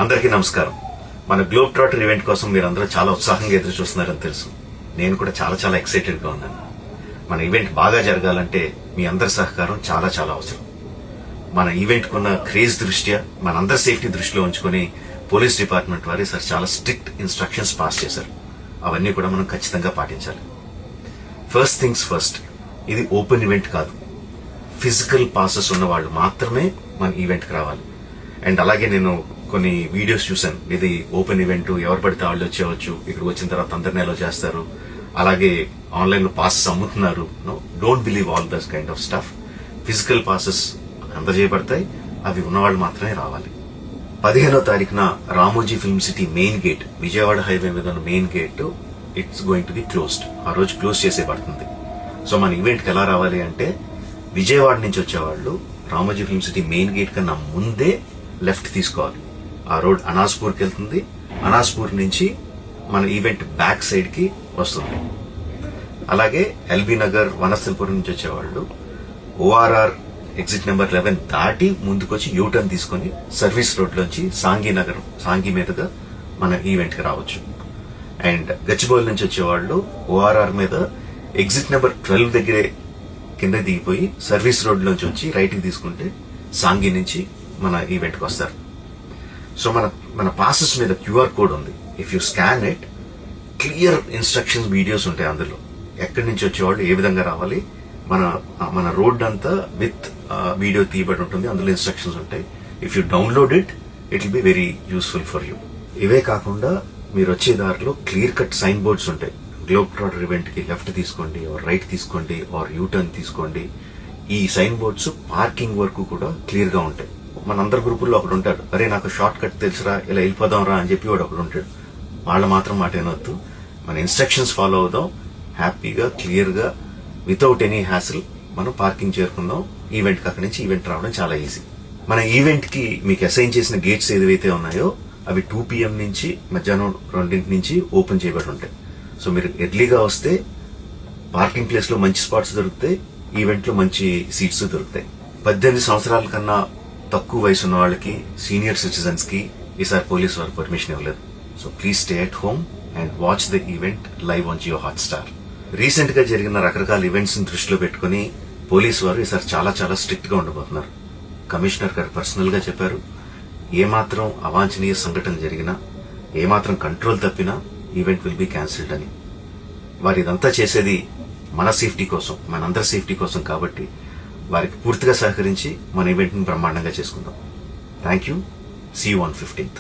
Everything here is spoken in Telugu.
అందరికీ నమస్కారం. మన గ్లోబ్ ట్రాటర్ ఈవెంట్ కోసం మీరందరూ చాలా ఉత్సాహంగా ఎదురు చూస్తున్నారని తెలుసు. నేను కూడా చాలా చాలా ఎక్సైటెడ్ గా ఉన్నాను. మన ఈవెంట్ బాగా జరగాలంటే మీ అందరి సహకారం చాలా చాలా అవసరం. మన ఈవెంట్ కున్న క్రేజ్ దృష్ట్యా మనందరి సేఫ్టీ దృష్టిలో ఉంచుకొని పోలీస్ డిపార్ట్మెంట్ వారు సార్ చాలా స్ట్రిక్ట్ ఇన్స్ట్రక్షన్స్ పాస్ చేశారు. అవన్నీ కూడా మనం ఖచ్చితంగా పాటించాలి. ఫస్ట్ థింగ్స్ ఫస్ట్, ఇది ఓపెన్ ఈవెంట్ కాదు. ఫిజికల్ పాసెస్ ఉన్న వాళ్ళు మాత్రమే మన ఈవెంట్కి రావాలి. అండ్ అలాగే నేను కొన్ని వీడియోస్ చూశాను, ఇది ఓపెన్ ఈవెంట్, ఎవరు పడితే వాళ్ళు వచ్చేవచ్చు, ఇక్కడ వచ్చిన తర్వాత అందరినీ ఎలా చేస్తారు, అలాగే ఆన్లైన్ లో పాసెస్ అమ్ముతున్నారు. Don't believe all this kind of stuff. Physical passes అందజేయబడతాయి, అవి ఉన్నవాళ్ళు మాత్రమే రావాలి. 15వ తారీఖున Ramoji film city main gate, Vijayawada highway మీద ఉన్న main gate it's going to be closed. ఆ రోజు క్లోజ్ చేసేయబడుతుంది. సో మన ఈవెంట్ కి ఎలా రావాలి అంటే, విజయవాడ నుంచి వచ్చేవాళ్ళు Ramoji film city main gate కన్నా ముందే లెఫ్ట్ తీసుకోవాలి. ఆ రోడ్ అనాస్పూర్కి వెళ్తుంది. అనాస్పూర్ నుంచి మన ఈవెంట్ బ్యాక్ సైడ్ కి వస్తుంది. అలాగే ఎల్బీ నగర్, వనస్థలపురం నుంచి వచ్చేవాళ్ళు ఓఆర్ఆర్ ఎగ్జిట్ నెంబర్ 11 దాటి ముందుకొచ్చి యూటర్న్ తీసుకుని సర్వీస్ రోడ్ లోంచి సాంఘీ మీదుగా మన ఈవెంట్ కి రావచ్చు. అండ్ గచ్చిబౌలి నుంచి వచ్చేవాళ్ళు ఓఆర్ఆర్ మీద ఎగ్జిట్ నెంబర్ 12 దగ్గరే కింద దిగిపోయి సర్వీస్ రోడ్ నుంచి వచ్చి రైట్ కి తీసుకుంటే సాంఘీ నుంచి మన ఈవెంట్ కి వస్తారు. సో మన పాసెస్ మీద క్యూఆర్ కోడ్ ఉంది. If you scan it, clear instructions videos ఉంటాయి అందులో. ఎక్కడి నుంచి వచ్చేవాళ్ళు ఏ విధంగా రావాలి, మన రోడ్ అంతా విత్ వీడియో తీయబడి ఉంటుంది. అందులో ఇన్స్ట్రక్షన్స్ ఉంటాయి. If you download it will be very useful for you. ఇవే కాకుండా మీరు వచ్చే దారిలో క్లియర్ కట్ సైన్ బోర్డ్స్ ఉంటాయి. గ్లోబ్ ట్రాటర్ ఈవెంట్ కి లెఫ్ట్ తీసుకోండి, ఆర్ రైట్ తీసుకోండి, ఆర్ యూటర్న్ తీసుకోండి. ఈ సైన్ బోర్డ్స్ పార్కింగ్ వరకు కూడా క్లియర్ గా ఉంటాయి. మనందరి గ్రూపుల్లో ఒకడు ఉంటాడు, అరే నాకు షార్ట్ కట్ తెలుసురా, ఇలా వెళ్ళిపోదాం రా అని చెప్పి వాడు ఒకడు ఉంటాడు. వాళ్ళ మాత్రం మాట ఏనొద్దు. మన ఇన్స్ట్రక్షన్స్ ఫాలో అవుదాం. హ్యాపీగా క్లియర్ గా వితౌట్ ఎనీ హ్యాసిల్ మనం పార్కింగ్ చేరుకుందాం. ఈవెంట్ కి అక్కడి నుంచి ఈవెంట్ రావడం చాలా ఈజీ. మన ఈవెంట్ కి మీకు అసైన్ చేసిన గేట్స్ ఏదైతే ఉన్నాయో అవి 2 PM నుంచి మధ్యాహ్నం 2 నుంచి ఓపెన్ చేయబడి ఉంటాయి. సో మీరు ఎర్లీగా వస్తే పార్కింగ్ ప్లేస్ లో మంచి స్పాట్స్ దొరుకుతాయి, ఈవెంట్ లో మంచి సీట్స్ దొరుకుతాయి. 18 సంవత్సరాల కన్నా తక్కువ వయసు ఉన్న వాళ్ళకి, సీనియర్ సిటిజన్స్ కి ఈసారి పోలీసు వారు పర్మిషన్ ఇవ్వలేదు. So please stay at home and watch the event live on Jio Hotstar. Recent గా జరిగిన రకరకాల ఈవెంట్స్ ని దృష్టిలో పెట్టుకుని పోలీసు వారు ఈసారి చాలా చాలా స్ట్రిక్ట్ గా ఉండబోతున్నారు. కమిషనర్ గారు పర్సనల్ గా చెప్పారు, ఏమాత్రం అవాంఛనీయ సంఘటన జరిగినా, ఏమాత్రం కంట్రోల్ తప్పినా ఈవెంట్ విల్ బి క్యాన్సిల్డ్ అని. వారు ఇదంతా చేసేది మన సేఫ్టీ కోసం, మనందరి సేఫ్టీ కోసం. కాబట్టి వారికి పూర్తిగా సహకరించి మన ఈవెంట్ ని బ్రహ్మాండంగా చేసుకుందాం. Thank you. See you on 15th.